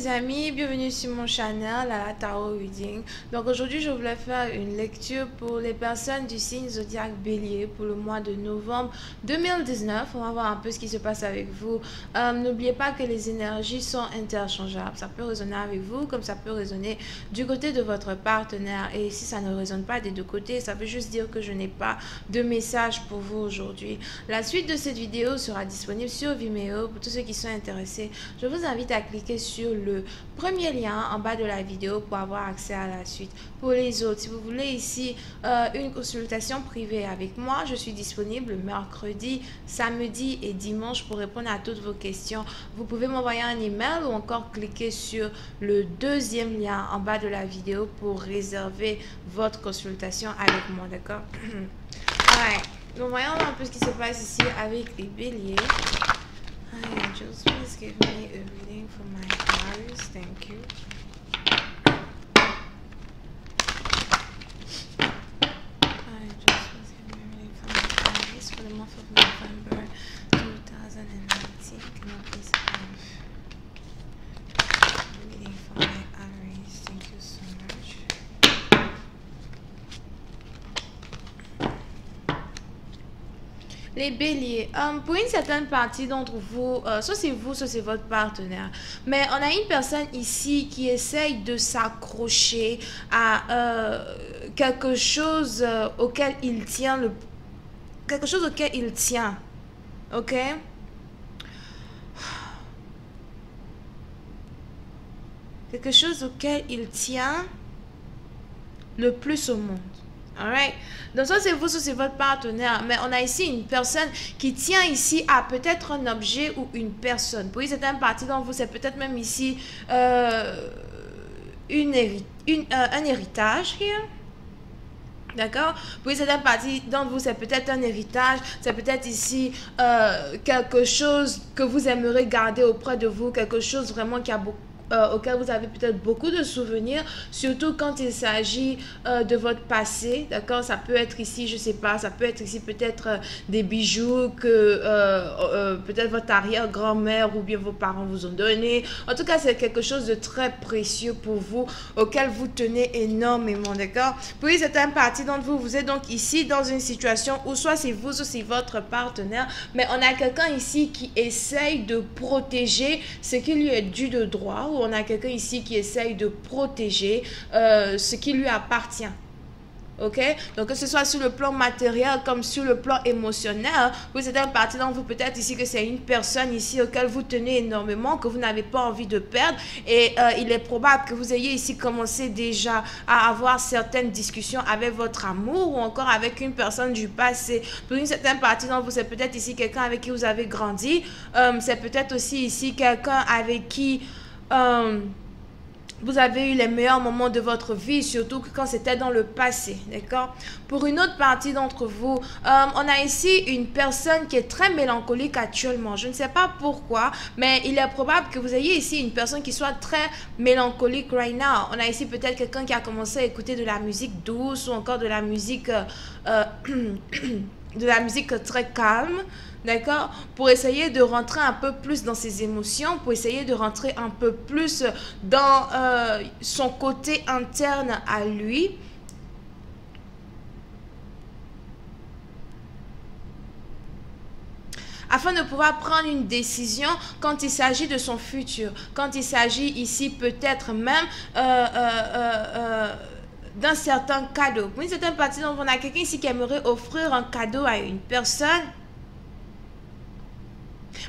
les amis, bienvenue sur mon channel à la Tarot Reading. Donc aujourd'hui je voulais faire une lecture pour les personnes du signe zodiaque Bélier pour le mois de novembre 2019. On va voir un peu ce qui se passe avec vous. N'oubliez pas que les énergies sont interchangeables. Ça peut résonner avec vous comme ça peut résonner du côté de votre partenaire. Et si ça ne résonne pas des deux côtés, ça veut juste dire que je n'ai pas de message pour vous aujourd'hui. La suite de cette vidéo sera disponible sur Vimeo pour tous ceux qui sont intéressés. Je vous invite à cliquer sur le premier lien en bas de la vidéo pour avoir accès à la suite. Pour les autres, si vous voulez ici une consultation privée avec moi, je suis disponible mercredi, samedi et dimanche pour répondre à toutes vos questions. Vous pouvez m'envoyer un email ou encore cliquer sur le deuxième lien en bas de la vidéo pour réserver votre consultation avec moi, d'accord? Alright, donc voyons un peu ce qui se passe ici avec les béliers. Angels, please give me a reading for my Aquarius. Thank you. Angels, please give me a reading for my Aquarius for the month of November 2019. Can I please have a reading for my Aquarius? Thank you so much. Les béliers, pour une certaine partie d'entre vous, soit c'est vous, soit c'est votre partenaire, mais on a une personne ici qui essaye de s'accrocher à quelque chose auquel il tient, quelque chose auquel il tient, ok? Quelque chose auquel il tient le plus au monde. Alright, donc ça c'est vous, ça c'est votre partenaire, mais on a ici une personne qui tient ici à peut-être un objet ou une personne. Pour une certaine partie d'entre vous, c'est peut-être même ici un héritage here. D'accord? Pour une certaine partie d'entre vous, c'est peut-être un héritage, c'est peut-être ici quelque chose que vous aimeriez garder auprès de vous, quelque chose vraiment qui a beaucoup auquel vous avez peut-être beaucoup de souvenirs, surtout quand il s'agit de votre passé, d'accord? Ça peut être ici, je sais pas, ça peut être ici peut-être des bijoux que peut-être votre arrière-grand-mère ou bien vos parents vous ont donné. En tout cas, c'est quelque chose de très précieux pour vous, auquel vous tenez énormément, d'accord? Pour une certaine partie d'entre vous, vous êtes donc ici dans une situation où soit c'est vous, soit c'est votre partenaire, mais on a quelqu'un ici qui essaye de protéger ce qui lui est dû de droit, ou on a quelqu'un ici qui essaye de protéger ce qui lui appartient. Ok? Donc que ce soit sur le plan matériel comme sur le plan émotionnel, vous êtes une partie d'entre vous, peut-être ici que c'est une personne ici auquel vous tenez énormément, que vous n'avez pas envie de perdre, et il est probable que vous ayez ici commencé déjà à avoir certaines discussions avec votre amour ou encore avec une personne du passé. Pour une certaine partie d'entre vous, c'est peut-être ici quelqu'un avec qui vous avez grandi, c'est peut-être aussi ici quelqu'un avec qui vous avez eu les meilleurs moments de votre vie, surtout quand c'était dans le passé, d'accord? Pour une autre partie d'entre vous, on a ici une personne qui est très mélancolique actuellement. Je ne sais pas pourquoi, mais il est probable que vous ayez ici une personne qui soit très mélancolique right now. On a ici peut-être quelqu'un qui a commencé à écouter de la musique douce ou encore de la musique très calme, d'accord, pour essayer de rentrer un peu plus dans ses émotions, pour essayer de rentrer un peu plus dans son côté interne à lui. Afin de pouvoir prendre une décision quand il s'agit de son futur, quand il s'agit ici peut-être même d'un certain cadeau. Pour une certaine partie, donc on a quelqu'un ici qui aimerait offrir un cadeau à une personne.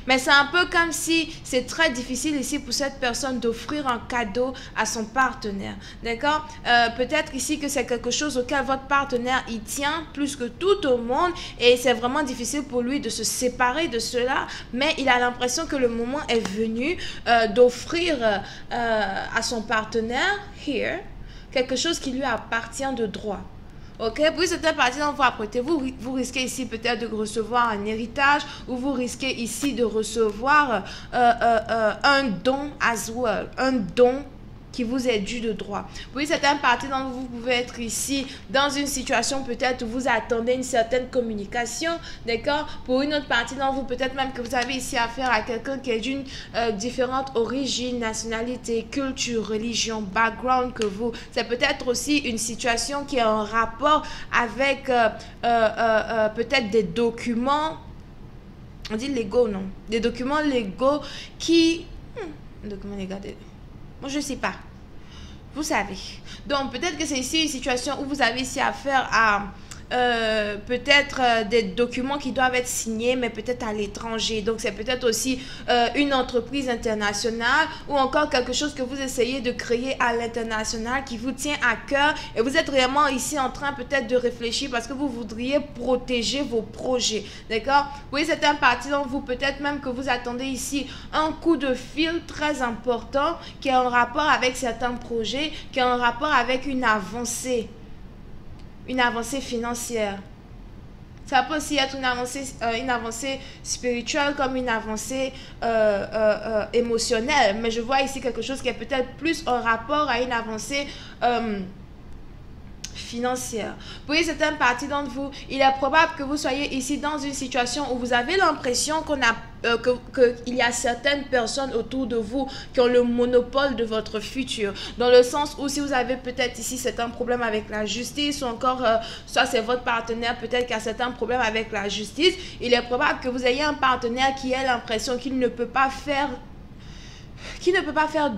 Mais c'est un peu comme si c'est très difficile ici pour cette personne d'offrir un cadeau à son partenaire. D'accord? Peut-être ici que c'est quelque chose auquel votre partenaire y tient plus que tout au monde et c'est vraiment difficile pour lui de se séparer de cela. Mais il a l'impression que le moment est venu d'offrir à son partenaire, here, quelque chose qui lui appartient de droit. Ok, puis cette partie dont vous apprêtez, vous risquez ici peut-être de recevoir un héritage ou vous risquez ici de recevoir un don as well, un don qui vous est dû de droit. Oui, certaines parties d'entre vous, vous pouvez être ici dans une situation peut-être où vous attendez une certaine communication, d'accord? Pour une autre partie d'entre vous, peut-être même que vous avez ici affaire à quelqu'un qui est d'une différente origine, nationalité, culture, religion, background que vous. C'est peut-être aussi une situation qui est en rapport avec peut-être des documents, on dit légaux, non? Des documents légaux qui... documents légaux, moi je ne sais pas. Vous savez. Donc peut-être que c'est ici une situation où vous avez ici affaire à peut-être des documents qui doivent être signés, mais peut-être à l'étranger. Donc c'est peut-être aussi une entreprise internationale ou encore quelque chose que vous essayez de créer à l'international qui vous tient à cœur et vous êtes vraiment ici en train peut-être de réfléchir parce que vous voudriez protéger vos projets. D'accord? Oui, c'est un parti dont vous peut-être même que vous attendez ici un coup de fil très important qui est en rapport avec certains projets, qui est en rapport avec une avancée financière. Ça peut aussi être une avancée spirituelle comme une avancée émotionnelle. Mais je vois ici quelque chose qui est peut-être plus en rapport à une avancée financière. Pour certaines parties d'entre vous, il est probable que vous soyez ici dans une situation où vous avez l'impression qu'il y a certaines personnes autour de vous qui ont le monopole de votre futur. Dans le sens où si vous avez peut-être ici certains problèmes avec la justice ou encore soit c'est votre partenaire peut-être qui a certains problèmes avec la justice, il est probable que vous ayez un partenaire qui ait l'impression qu'il ne peut pas faire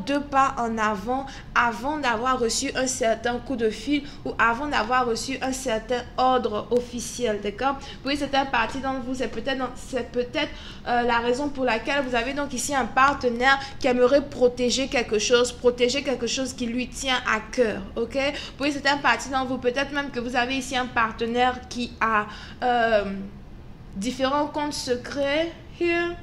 deux pas en avant d'avoir reçu un certain coup de fil ou avant d'avoir reçu un certain ordre officiel, d'accord? Oui, c'est un parti d'entre vous, c'est peut-être la raison pour laquelle vous avez donc ici un partenaire qui aimerait protéger quelque chose qui lui tient à cœur, ok? Oui, c'est un parti d'entre vous, peut-être même que vous avez ici un partenaire qui a différents comptes secrets, here.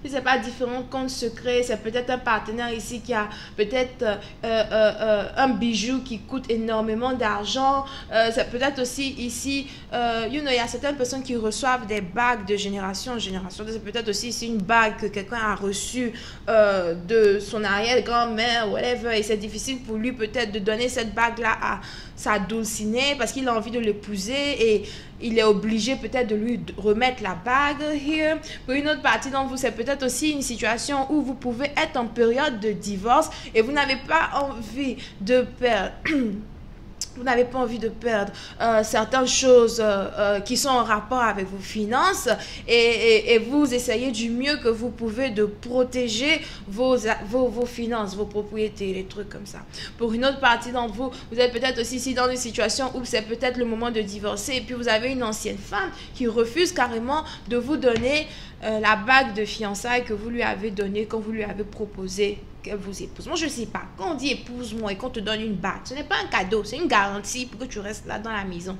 Si ce n'est pas différents comptes secrets, c'est peut-être un partenaire ici qui a peut-être un bijou qui coûte énormément d'argent. C'est peut-être aussi ici, il y a certaines personnes qui reçoivent des bagues de génération en génération. C'est peut-être aussi ici une bague que quelqu'un a reçue de son arrière-grand-mère, whatever. Et c'est difficile pour lui peut-être de donner cette bague-là à sa dulcinée parce qu'il a envie de l'épouser et il est obligé peut-être de lui remettre la bague here. Pour une autre partie d'entre vous, c'est peut-être aussi une situation où vous pouvez être en période de divorce et vous n'avez pas envie de perdre vous n'avez pas envie de perdre certaines choses qui sont en rapport avec vos finances et vous essayez du mieux que vous pouvez de protéger vos finances, vos propriétés, les trucs comme ça. Pour une autre partie d'entre vous, vous êtes peut-être aussi ici dans une situation où c'est peut-être le moment de divorcer et puis vous avez une ancienne femme qui refuse carrément de vous donner la bague de fiançailles que vous lui avez donnée quand vous lui avez proposé qu'elle vous épouse. Moi, je ne sais pas. Quand on dit épouse-moi et qu'on te donne une bague, ce n'est pas un cadeau, c'est une garantie pour que tu restes là dans la maison.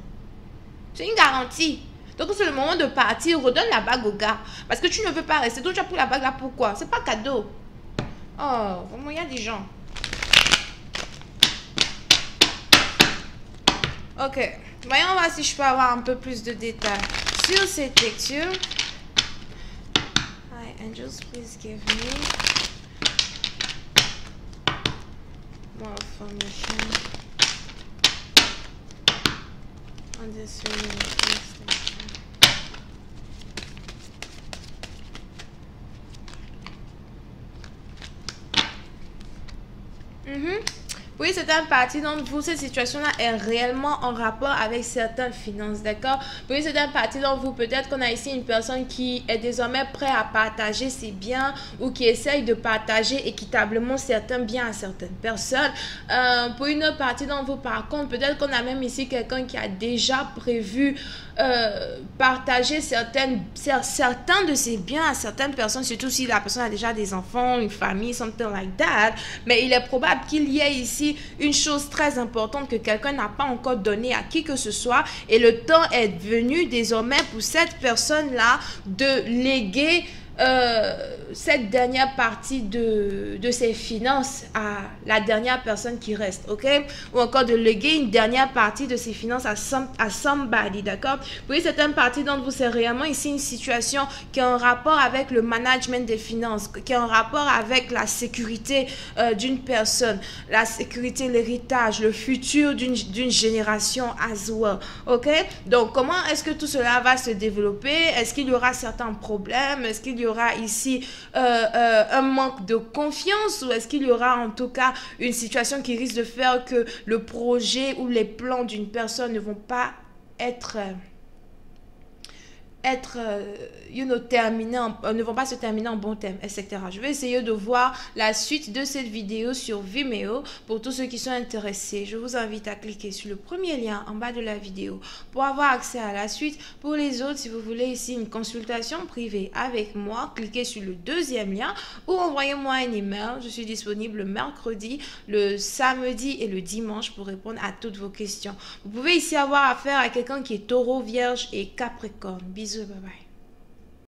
C'est une garantie. Donc, c'est le moment de partir, redonne la bague au gars. Parce que tu ne veux pas rester. Donc, tu as pris la bague là, pourquoi? C'est pas cadeau. Oh, vraiment, il y a des gens. Ok. Voyons voir si je peux avoir un peu plus de détails sur cette lecture. Hi, angels, please give me more information on this Oui, c'est un parti d'entre vous, cette situation-là est réellement en rapport avec certaines finances, d'accord? Oui, c'est un parti d'entre vous, peut-être qu'on a ici une personne qui est désormais prête à partager ses biens ou qui essaye de partager équitablement certains biens à certaines personnes. Pour une autre partie d'entre vous, par contre, peut-être qu'on a même ici quelqu'un qui a déjà prévu partager certains de ses biens à certaines personnes, surtout si la personne a déjà des enfants, une famille, something like that. Mais il est probable qu'il y ait ici une chose très importante que quelqu'un n'a pas encore donnée à qui que ce soit et le temps est venu désormais pour cette personne-là de léguer cette dernière partie de ses finances à la dernière personne qui reste, ok? Ou encore de léguer une dernière partie de ses finances à somebody, d'accord? Vous voyez, certaines parties d'entre vous, c'est réellement ici une situation qui a un rapport avec le management des finances, qui a un rapport avec la sécurité d'une personne, la sécurité, l'héritage, le futur d'une génération as well, ok? Donc, comment est-ce que tout cela va se développer? Est-ce qu'il y aura certains problèmes? Est-ce qu'il y aura ici un manque de confiance, ou est-ce qu'il y aura en tout cas une situation qui risque de faire que le projet ou les plans d'une personne ne vont pas être terminés ne vont pas se terminer en bon terme, etc. Je vais essayer de voir la suite de cette vidéo sur Vimeo. Pour tous ceux qui sont intéressés, je vous invite à cliquer sur le premier lien en bas de la vidéo pour avoir accès à la suite. Pour les autres, si vous voulez ici une consultation privée avec moi, cliquez sur le deuxième lien ou envoyez-moi un email. Je suis disponible le mercredi, le samedi et le dimanche pour répondre à toutes vos questions. Vous pouvez ici avoir affaire à quelqu'un qui est taureau, vierge et capricorne. Bisous, bye bye.